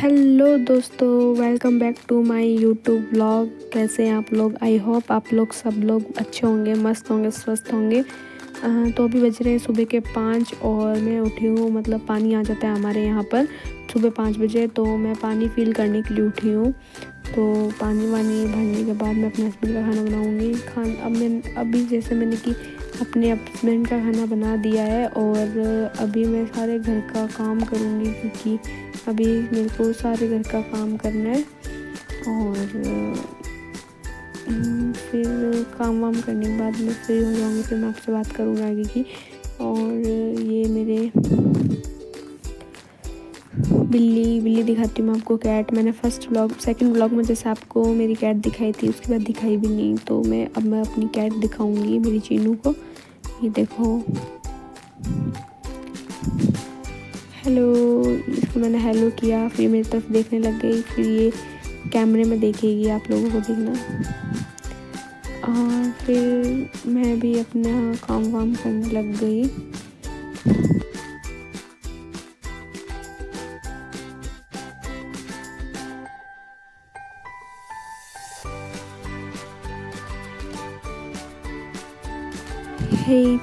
Hello दोस्तों, welcome back to my YouTube vlog. कैसे हैं आप लोग? आई होप आप लोग सब लोग अच्छे होंगे, मस्त होंगे, स्वस्थ होंगे। तो अभी बज रहे हैं सुबह के 5 और मैं उठी हूँ। मतलब पानी आ जाता है हमारे यहाँ पर सुबह 5 बजे, तो मैं पानी फ़िल करने के लिए उठी हूँ। तो पानी वानी भरने के बाद मैं अपने हस्बैंड का खाना बनाऊँगी। अभी जैसे मैंने कि अपने हस्बैंड का खाना बना दिया है और अभी मैं सारे घर का काम करूँगी, क्योंकि अभी मेरे को सारे घर का काम करना है। और फिर काम वाम करने के बाद मैं फ्री हो जाऊँगी, फिर मैं आपसे बात करूँगी आगे की। और ये मेरे बिल्ली दिखाती हूँ मैं आपको। कैट मैंने सेकंड व्लॉग में जैसे आपको मेरी कैट दिखाई थी, उसके बाद दिखाई भी नहीं, तो मैं अपनी कैट दिखाऊंगी, मेरी चीनू को। ये देखो, हेलो। इसको मैंने हेलो किया, फिर मेरी तरफ देखने लग गई, फिर ये कैमरे में देखेगी, आप लोगों को देखना। और फिर मैं भी अपना काम वाम करने लग गई।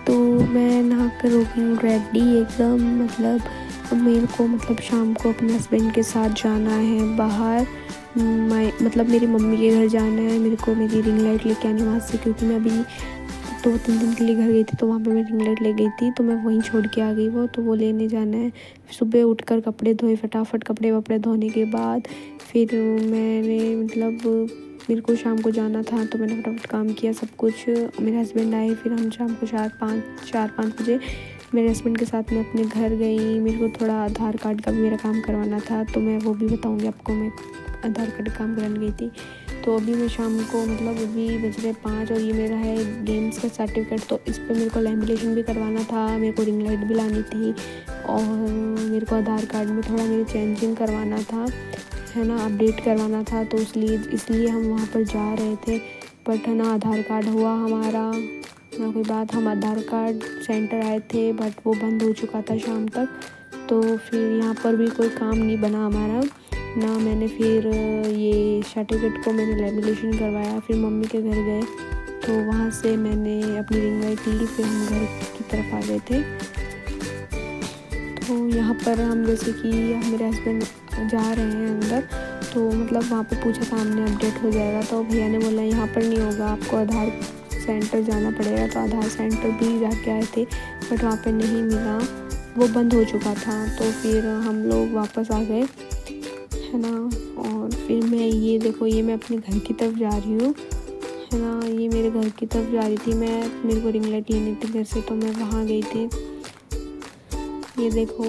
तो मैं नहा कर हो गई हूँ रेडी एकदम। मतलब मेरे को शाम को अपने हस्बैंड के साथ जाना है बाहर। मेरी मम्मी के घर जाना है। मेरे को मेरी रिंग लाइट लेके आनी वहाँ से, क्योंकि मैं अभी 2-3 दिन के लिए घर गई थी, तो वहाँ पे मैं रिंग लाइट ले गई थी, तो मैं वहीं छोड़ के आ गई तो वो लेने जाना है। सुबह उठकर कपड़े धोए, फटाफट कपड़े वपड़े धोने के बाद फिर मेरे को शाम को जाना था, तो मैंने फटाफट काम किया सब कुछ। मेरे हस्बैंड आए, फिर हम शाम को 4-5 बजे मेरे हस्बैंड के साथ में अपने घर गई। मेरे को थोड़ा आधार कार्ड का भी मेरा काम करवाना था, तो मैं वो भी बताऊंगी आपको। मैं आधार कार्ड काम कराने गई थी। तो अभी मैं शाम को अभी बज रहे 5 और ये मेरा है गेम्स का सर्टिफिकेट, तो इस पर मेरे को लैमिनेशन भी करवाना था, मेरे को रिंग लाइट भी लानी थी, और मेरे को आधार कार्ड में थोड़ा मेरे चेंजिंग करवाना था, है ना, अपडेट करवाना था। तो इसलिए हम वहाँ पर जा रहे थे। बट है ना, आधार कार्ड हुआ हमारा ना कोई बात। हम आधार कार्ड सेंटर आए थे, बट वो बंद हो चुका था शाम तक। तो फिर यहाँ पर भी कोई काम नहीं बना हमारा ना। मैंने फिर ये सर्टिफिकेट को मैंने लैमिनेशन करवाया, फिर मम्मी के घर गए, तो वहाँ से मैंने अपनी रिंग लाइट ली, फिर हम घर की तरफ आ गए थे। तो यहाँ पर हम जैसे कि मेरे हस्बैंड जा रहे हैं अंदर, तो वहाँ पे पूछा था हमने, अपडेट हो जाएगा, तो भैया ने बोला यहाँ पर नहीं होगा, आपको आधार सेंटर जाना पड़ेगा। तो आधार सेंटर भी जाके आए थे, बट वहाँ पे नहीं मिला, वो बंद हो चुका था। तो फिर हम लोग वापस आ गए, है ना। और फिर ये देखो, ये मैं अपने घर की तरफ जा रही हूँ, है ना। ये मेरे घर की तरफ जा रही थी मैं। मेरे को रिंग लाइट लेनी थी घर से, तो मैं वहाँ गई थी। ये देखो,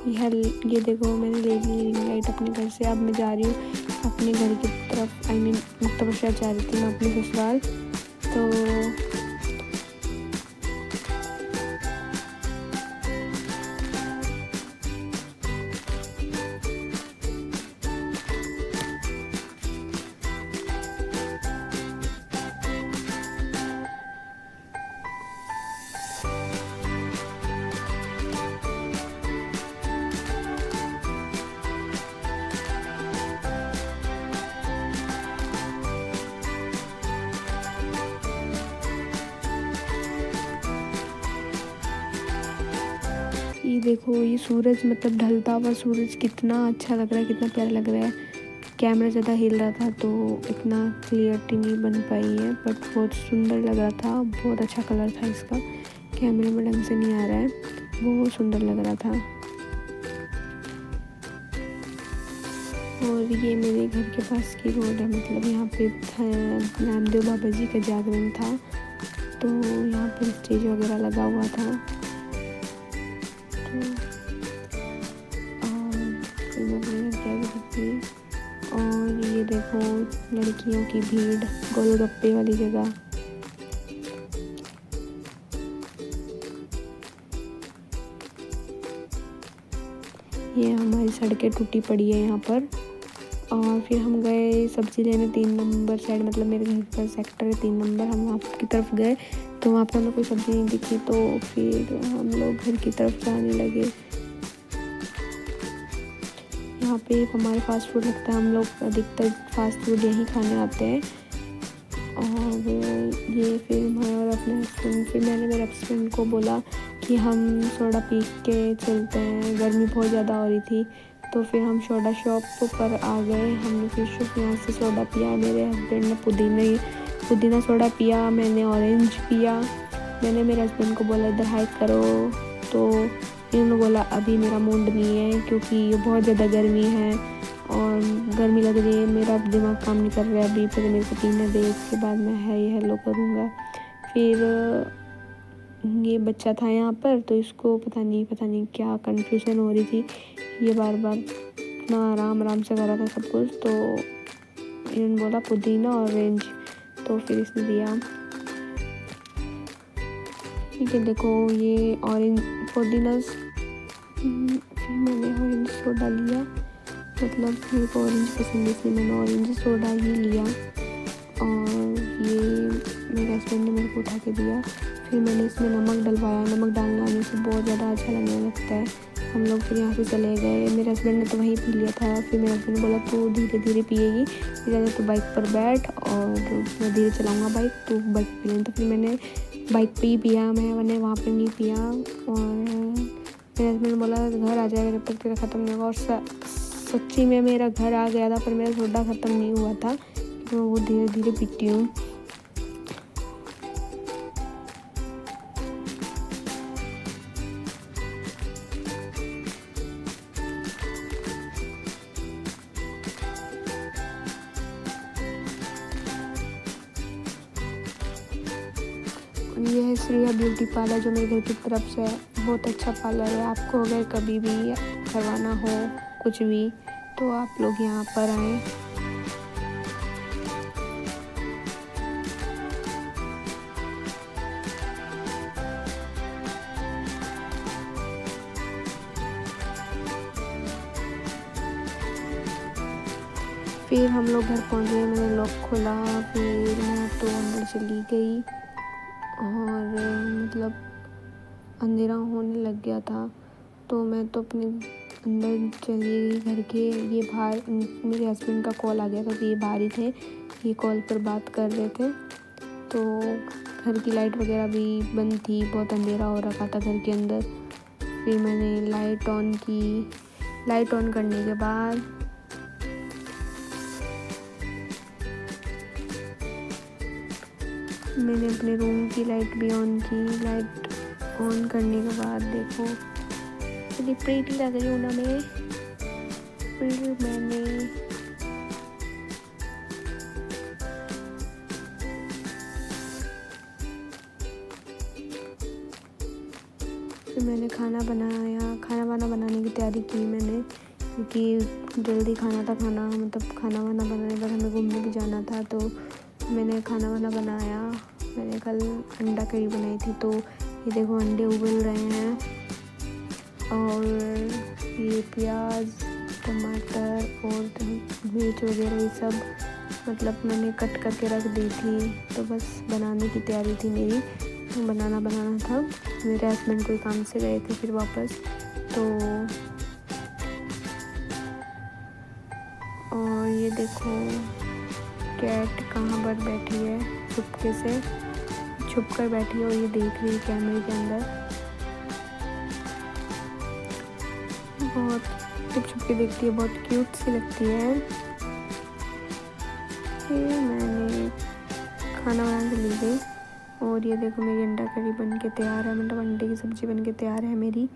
ये देखो, मैंने ले ली रिंग लाइट अपने घर से। अब मैं जा रही हूँ अपने घर की तरफ, मुक्ताबशा जा रही थी मैं अपने ससुराल। तो ये देखो, ये सूरज ढलता हुआ सूरज कितना अच्छा लग रहा है, कितना प्यारा लग रहा है। कैमरा ज़्यादा हिल रहा था, तो इतना क्लियरिटी नहीं बन पाई है, बट बहुत सुंदर लग रहा था। बहुत अच्छा कलर था इसका, कैमरे में ढंग से नहीं आ रहा है, बहुत सुंदर लग रहा था। और ये मेरे घर के पास की रोड है। यहाँ पे रामदेव बाबा जी का जागरण था, तो यहाँ पर स्टेज वगैरह लगा हुआ था। और ये देखो, लड़कियों की भीड़, गोलगप्पे वाली जगह। ये हमारी सड़कें टूटी पड़ी है यहाँ पर। और फिर हम गए सब्ज़ी लेने 3 नंबर साइड, मेरे घर का सेक्टर है 3 नंबर। हम वहाँ की तरफ गए, तो वहाँ पर हमें कोई सब्ज़ी नहीं दिखी, तो फिर हम लोग घर की तरफ जाने लगे। यहाँ पे हमारे फास्ट फूड लगता है, हम लोग अधिकतर फास्ट फूड यहीं खाने आते हैं। और ये फिर मैं और अपने हस्बैंड, फिर मैंने मेरे हस्बैंड को बोला कि हम सोडा पी के चलते हैं, गर्मी बहुत ज़्यादा हो रही थी। तो फिर हम सोडा शॉप पर आ गए, हमने फिर यहाँ से सोडा पिया। मेरे हस्बैंड ने पुदीना सोडा पिया, मैंने ऑरेंज पिया। मैंने मेरे हस्बैंड को बोला इधर हाइक करो, तो इन्होंने बोला अभी मेरा मूड नहीं है क्योंकि बहुत ज़्यादा गर्मी है और गर्मी लग रही है, मेरा दिमाग काम नहीं कर रहा है अभी, पहले मेरे को पीने दे, उसके बाद मैं हेलो करूँगा। फिर ये बच्चा था यहाँ पर, तो इसको पता नहीं क्या कन्फ्यूज़न हो रही थी, ये बार बार इतना आराम से कर रहा था सब कुछ। तो इन्होंने बोला पुदीना ऑरेंज, तो फिर इसने दिया। ठीक है, देखो ये ऑरेंज पुदीना, फिर मैंने ऑरेंज सोडा लिया, मतलब मेरे को ऑरेंज पसंद है इसलिए मैंने ऑरेंज सोडा ही लिया। और ये मेरे हस्बैंड ने मेरे को उठा के दिया। फिर मैंने इसमें नमक डलवाया, नमक डालने से बहुत ज़्यादा अच्छा लगने लगता है। हम लोग फिर यहाँ से चले गए, मेरे हस्बैंड ने तो वहीं पी लिया था। फिर मेरे हस्बैंड ने बोला तू धीरे धीरे पिएगी, ज़्यादा तो बाइक पर बैठ और मैं धीरे चलाऊँगा बाइक, तू बाइक पी। तो फिर मैंने बाइक पे ही पिया, मैंने वहाँ पर नहीं पिया। और मेरे हस्बैंड ने बोला घर आ जाएगा जब तक तेरा ख़त्म नहीं होगा। और सच्ची में मेरा घर आ गया था, पर मेरा सोडा ख़त्म नहीं हुआ था, तो वो धीरे धीरे पीती हूँ। ये है श्रेया ब्यूटी पार्लर जो मेरे घर की तरफ से है, बहुत अच्छा पार्लर है। आपको अगर कभी भी करवाना हो कुछ भी तो आप लोग यहाँ पर आएँ। फिर हम लोग घर पहुँच गए, मैंने लॉक खोला, फिर मैं तो अंदर चली गई और मतलब अंधेरा होने लग गया था, तो मैं तो अपने अंदर चली गई घर के। ये बाहर मेरे हस्बैंड का कॉल आ गया था, तो ये बाहर ही थे, ये कॉल पर बात कर रहे थे। तो घर की लाइट वगैरह भी बंद थी, बहुत अंधेरा हो रखा था घर के अंदर। फिर मैंने लाइट ऑन की, लाइट ऑन करने के बाद मैंने अपने रूम की लाइट भी ऑन की। लाइट ऑन करने के बाद देखो कितनी प्रीटी लग रही हूँ ना मैं। फिर मैंने खाना बनाने की तैयारी की मैंने, क्योंकि जल्दी खाना वाना बनाने के बाद हमें घूमने भी जाना था। तो मैंने खाना वाना बनाया। मैंने कल अंडा करी बनाई थी, तो ये देखो अंडे उबल रहे हैं। और ये प्याज, टमाटर और मिर्च वगैरह ये सब मतलब मैंने कट करके रख दी थी। तो बस बनाने की तैयारी थी मेरी, तो बनाना था। मेरे हस्बैंड कोई काम से गए थे फिर वापस। तो और ये देखो कैट कहाँ पर बैठी है, छुप कर बैठी है और ये देख रही है कैमरे के अंदर। बहुत छुप के देखती है, बहुत क्यूट सी लगती है। फिर मैंने खाना बना के ली गई और ये देखो मेरी अंडा करी बन के तैयार है, मतलब अंडे की सब्ज़ी बन के तैयार है मेरी।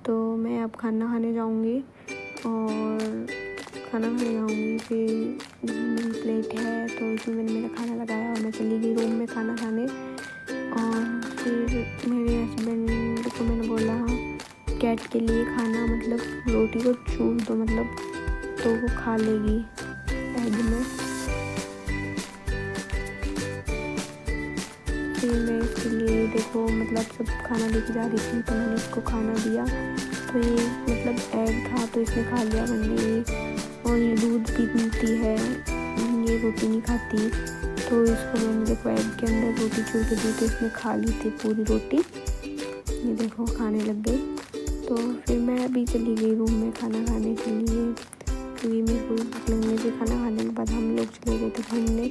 तो मैं अब खाना खाने जाऊँगी और फिर मेरी प्लेट है तो इसमें मैंने मेरा खाना लगाया और मैं चली गई रूम में खाना खाने। और फिर मेरे हस्बैंड को मैंने बोला कैट के लिए खाना मतलब रोटी को चूस दो, मतलब तो वो खा लेगी एग में। फिर मैं इसके लिए देखो मतलब सब खाना लेके जा रही थी, तो मैंने इसको खाना दिया। तो ये मतलब एग था तो इसने खा लिया मैंने। और ये दूध पीती है, ये रोटी नहीं खाती, तो इसको मैंने देखो एग के अंदर रोटी चूर के दी, तो इसने खा ली थी पूरी रोटी। ये देखो खाने लग गई। तो फिर मैं अभी चली गई रूम में खाना खाने के लिए। क्योंकि मेरे को भूख लगने थी। खाना खाने के बाद हम लोग चले गए थे घूमने,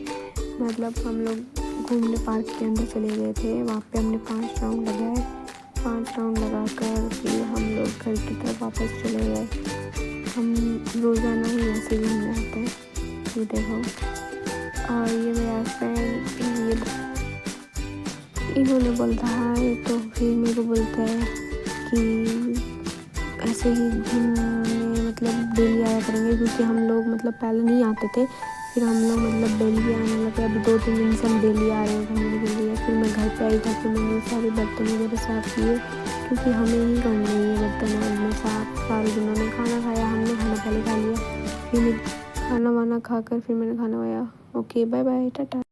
मतलब हम लोग घूमने पार्क के अंदर चले गए थे। वहाँ पे हमने 5 राउंड लगाए। 5 राउंड लगा कर फिर हम लोग घर की तरफ वापस चले गए। हम रोज़ाना ही ऐसे घूमने आते हैं, ये देखो। और ये मेरा हस्बैंड इन्होंने बोलता है, तो फिर मेरे को बोलता है कि ऐसे ही घूमने मतलब डेली आया करेंगे, क्योंकि हम लोग मतलब पहले नहीं आते थे, फिर हम लोग मतलब डेली आने लगे। अभी 2-3 दिन से हम डेली आ रहे हैं घूमने के लिए। फिर मैं घर पे आई था तो मैंने सारे बर्तन वगैरह साफ़ किए, क्योंकि हमें ही करना है ये बर्तन में साफ़। सारे दिनों ने खाना खाया, हमने खाना पहले खा लिया, फिर खाना वाना खाकर फिर मैंने खाना खाया। Okay, bye bye, Tata.